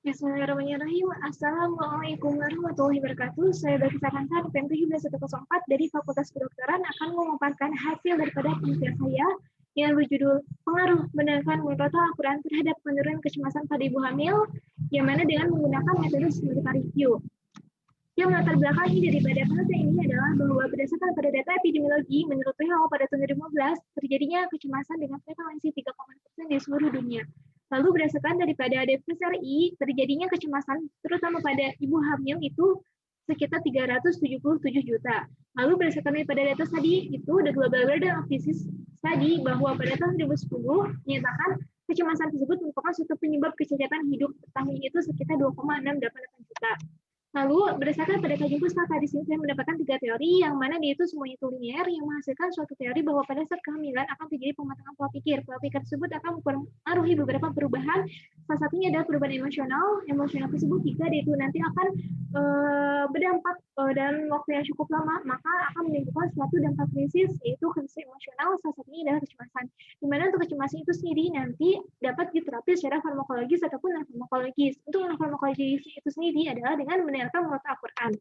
Bismillahirrahmanirrahim. Assalamualaikum warahmatullahi wabarakatuh. Saya Bagi Farhansa, PEM 17104 dari Fakultas Kedokteran akan memaparkan hasil daripada penelitian saya yang berjudul Pengaruh Mendengarkan Murotal Al-Quran terhadap Penurunan Kecemasan pada Ibu Hamil, yang mana dengan menggunakan metode systematic review. Yang melatar belakangi daripada penelitian ini adalah bahwa berdasarkan pada data epidemiologi, menurut WHO pada tahun 2015, terjadinya kecemasan dengan frekuensi 3,6% di seluruh dunia. Lalu berdasarkan daripada DPSRI, terjadinya kecemasan terutama pada ibu hamil itu sekitar 377 juta. Lalu berdasarkan daripada data tadi itu, The Global Burden of Disease Study, bahwa pada tahun 2010 menyatakan kecemasan tersebut merupakan suatu penyebab kecacatan hidup tahun itu sekitar 2,688 juta. Lalu berdasarkan pada kajian pustaka di sini saya mendapatkan 3 teori yang mana dia itu semuanya itu linear yang menghasilkan suatu teori bahwa pada saat kehamilan akan terjadi pematangan pola pikir. Pola pikir tersebut akan mempengaruhi beberapa perubahan. Salah satunya adalah perubahan emosional. Emosional tersebut jika dia itu nanti akan berdampak dalam waktu yang cukup lama, maka akan menimbulkan suatu dampak krisis, yaitu krisis emosional. Salah satunya adalah kecemasan. Di mana untuk kecemasan itu sendiri nanti dapat diterapi secara farmakologis ataupun non-farmakologis. Untuk non-farmakologis itu sendiri adalah dengan mendengarkan murotal Al-Quran.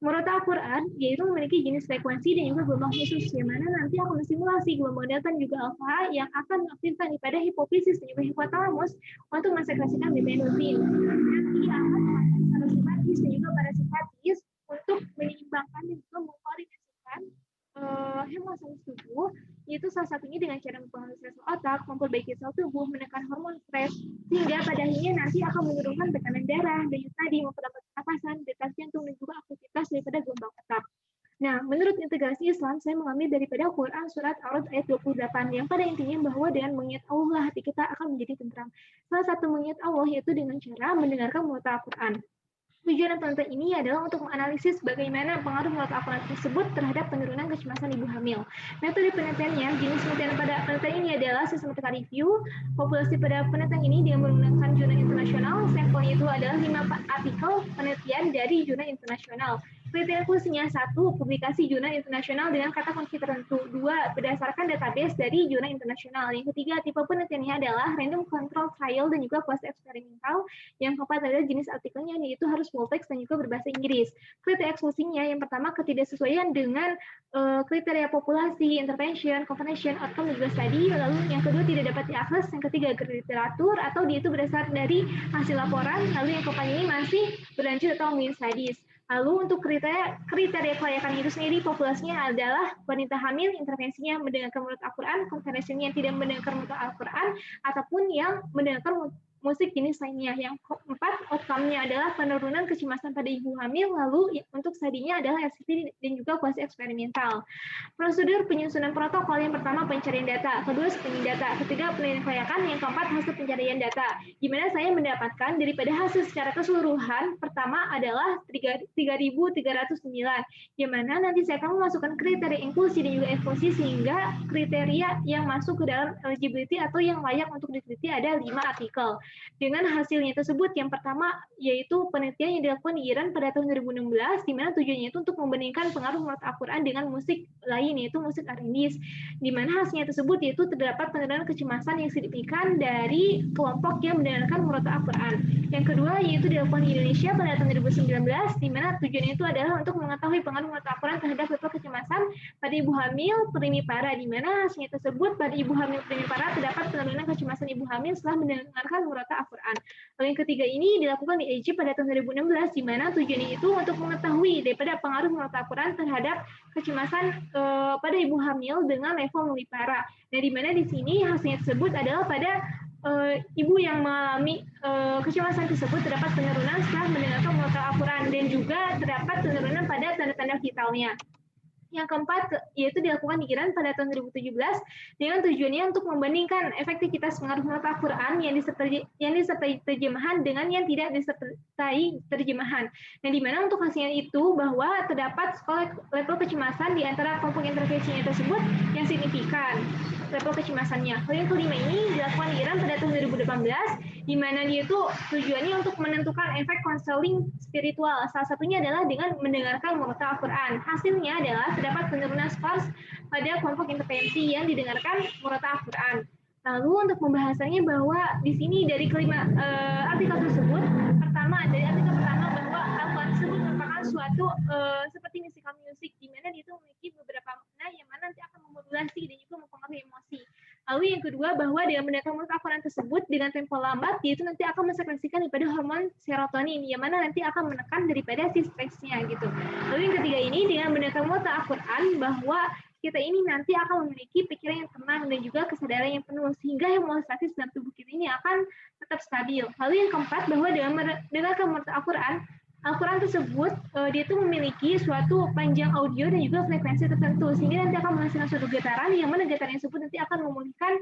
Murotal Al-Quran yaitu memiliki jenis frekuensi dan juga gelombang khusus, yang mana nanti akan mensimulasi gelombang delta dan juga alfa yang akan mengaktifkan pada hipofisis dan juga hipotalamus untuk mensekresikan endorfin. Nanti akan mengaktifkan parasimpatis dan juga parasimpatis untuk menyeimbangkan dan juga mengkoordinasikan hemostasis tubuh, yaitu salah satunya dengan cara mempengaruhi sel otak, memperbaiki sel tubuh, menekan hormon stres, sehingga pada akhirnya nanti akan menurunkan tekanan darah, denyut nadi, memperlambat pernapasan, detak jantung, dan juga aktivitas daripada gelombang otak. Nah, menurut integrasi Islam, saya mengambil daripada Quran surat Ar-Ra'd ayat 28, yang pada intinya bahwa dengan mengingat Allah, hati kita akan menjadi tentram. Salah satu mengingat Allah yaitu dengan cara mendengarkan murotal Al-Quran. Tujuan penelitian ini adalah untuk menganalisis bagaimana pengaruh murotal Al-Quran tersebut terhadap penurunan kecemasan ibu hamil. Metode penelitiannya, jenis penelitian pada penelitian ini adalah systematic review. Populasi pada penelitian ini dengan menggunakan jurnal internasional. Sampelnya itu adalah 5 artikel penelitian dari jurnal internasional. Penelitian khususnya 1, publikasi jurnal internasional dengan kata kunci tertentu. 2, berdasarkan database dari jurnal internasional. Yang ketiga, tipe penelitiannya adalah random control trial dan juga quasi eksperimental. Yang keempat adalah jenis artikelnya, yaitu harus full text dan juga berbahasa Inggris. Kriteria eksklusinya yang pertama ketidaksesuaian dengan kriteria populasi, intervention, confirmation, outcome, dan juga study. Lalu yang kedua tidak dapat diakses. Yang ketiga literatur atau dia itu berdasar dari hasil laporan. Lalu yang keempat ini masih berlanjut atau ongoing studies. Lalu untuk kriteria kelayakan itu sendiri, populasinya adalah wanita hamil, intervensinya mendengarkan murotal Al-Quran, konvensinya yang tidak mendengarkan murotal Al-Quran, ataupun yang mendengarkan musik jenis lainnya. Yang keempat, outcome-nya adalah penurunan kecemasan pada ibu hamil, lalu untuk studinya adalah RCT dan juga kuasi eksperimental. Prosedur penyusunan protokol, yang pertama pencarian data, kedua screening data, ketiga penelitian kelayakan, yang keempat hasil pencarian data. Di mana saya mendapatkan daripada hasil secara keseluruhan, pertama adalah 3.309, yang mana nanti saya akan memasukkan kriteria inklusi dan juga eksklusi sehingga kriteria yang masuk ke dalam eligibility atau yang layak untuk diteliti ada 5 artikel. Dengan hasilnya tersebut, yang pertama yaitu penelitian yang dilakukan di Iran pada tahun 2016, di mana tujuannya itu untuk membandingkan pengaruh murotal Al-Quran dengan musik lain, yaitu musik R&B, di mana hasilnya tersebut yaitu terdapat penurunan kecemasan yang signifikan dari kelompok yang mendengarkan murotal Al-Quran. Yang kedua yaitu dilakukan di Indonesia pada tahun 2019, di mana tujuannya itu adalah untuk mengetahui pengaruh murotal Al-Quran terhadap level kecemasan pada ibu hamil primipara, di mana hasilnya tersebut pada ibu hamil primipara terdapat penurunan kecemasan ibu hamil setelah mendengarkan murotal Al-Quran. Lalu yang ketiga ini dilakukan di Egypt pada tahun 2016, di mana tujuannya itu untuk mengetahui daripada pengaruh murotal Al-Quran terhadap kecemasan pada ibu hamil dengan level mulipara. Nah, di mana di sini hasilnya tersebut adalah pada ibu yang mengalami kecemasan tersebut terdapat penurunan setelah mendengarkan murotal Al-Quran dan juga terdapat penurunan pada tanda-tanda vitalnya. Yang keempat yaitu dilakukan di Iran pada tahun 2017 dengan tujuannya untuk membandingkan efektivitas pengaruh murotal Al-Quran yang disertai terjemahan dengan yang tidak disertai terjemahan. Nah, di mana untuk hasilnya itu bahwa terdapat skala level kecemasan di antara kelompok intervensinya tersebut yang signifikan level kecemasannya. Lalu yang kelima ini dilakukan di Iran pada tahun 2018, di mana dia itu tujuannya untuk menentukan efek konseling spiritual. Salah satunya adalah dengan mendengarkan murotal Al-Quran. Hasilnya adalah terdapat penurunan skor pada kelompok intervensi yang didengarkan murotal Al-Quran. Lalu untuk pembahasannya bahwa di sini dari kelima artikel tersebut, suatu seperti musical music, di mana dia itu memiliki beberapa makna yang mana nanti akan memodulasi dan juga mempengaruhi emosi. Lalu yang kedua, bahwa dengan menggunakan mulut Al-Quran tersebut dengan tempo lambat, dia itu nanti akan mensekresikan daripada hormon serotonin, yang mana nanti akan menekan daripada si stresnya gitu. Lalu yang ketiga ini, dengan menggunakan mulut Al-Quran, bahwa kita ini nanti akan memiliki pikiran yang tenang dan juga kesadaran yang penuh, sehingga hemostasis dalam tubuh kita ini akan tetap stabil. Lalu yang keempat, bahwa dengan mulut Al-Quran tersebut dia itu memiliki suatu panjang audio dan juga frekuensi tertentu, sehingga nanti akan menghasilkan suatu getaran yang mana getaran tersebut nanti akan memulihkan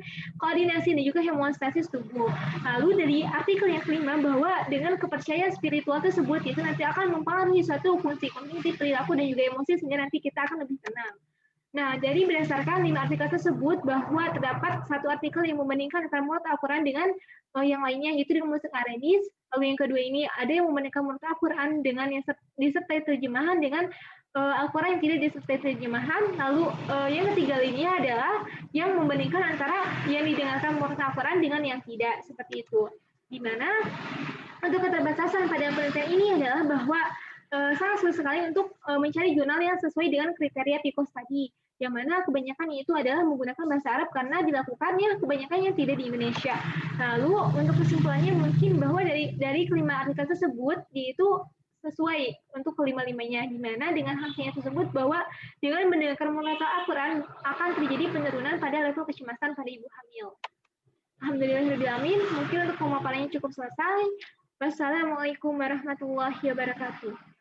koordinasi dan juga hemostasis tubuh. Lalu dari artikel yang kelima, bahwa dengan kepercayaan spiritual tersebut itu nanti akan mempengaruhi suatu fungsi kognitif, perilaku dan juga emosi, sehingga nanti kita akan lebih tenang. Nah, jadi berdasarkan 5 artikel tersebut, bahwa terdapat satu artikel yang membandingkan antara mulut Al-Quran dengan yang lainnya, yaitu dengan musik Arabis. Lalu yang kedua ini, ada yang membandingkan mulut Al-Quran dengan yang disertai terjemahan dengan Al-Quran yang tidak disertai terjemahan. Lalu yang ketiga lainnya adalah yang membandingkan antara yang didengarkan mulut Al-Quran dengan yang tidak, seperti itu. Di mana untuk keterbatasan pada penelitian ini adalah bahwa sangat sulit sekali untuk mencari jurnal yang sesuai dengan kriteria PICOS tadi, yang mana kebanyakan itu adalah menggunakan bahasa Arab karena dilakukannya kebanyakannya tidak di Indonesia. Lalu untuk kesimpulannya mungkin bahwa dari kelima artikel tersebut itu sesuai untuk kelima-limanya, di mana dengan hasilnya tersebut bahwa dengan mendengarkan murotal Al-Quran akan terjadi penurunan pada level kecemasan pada ibu hamil. Alhamdulillahirrahmanirrahim. Mungkin untuk pemaparannya cukup selesai. Wassalamualaikum warahmatullahi wabarakatuh.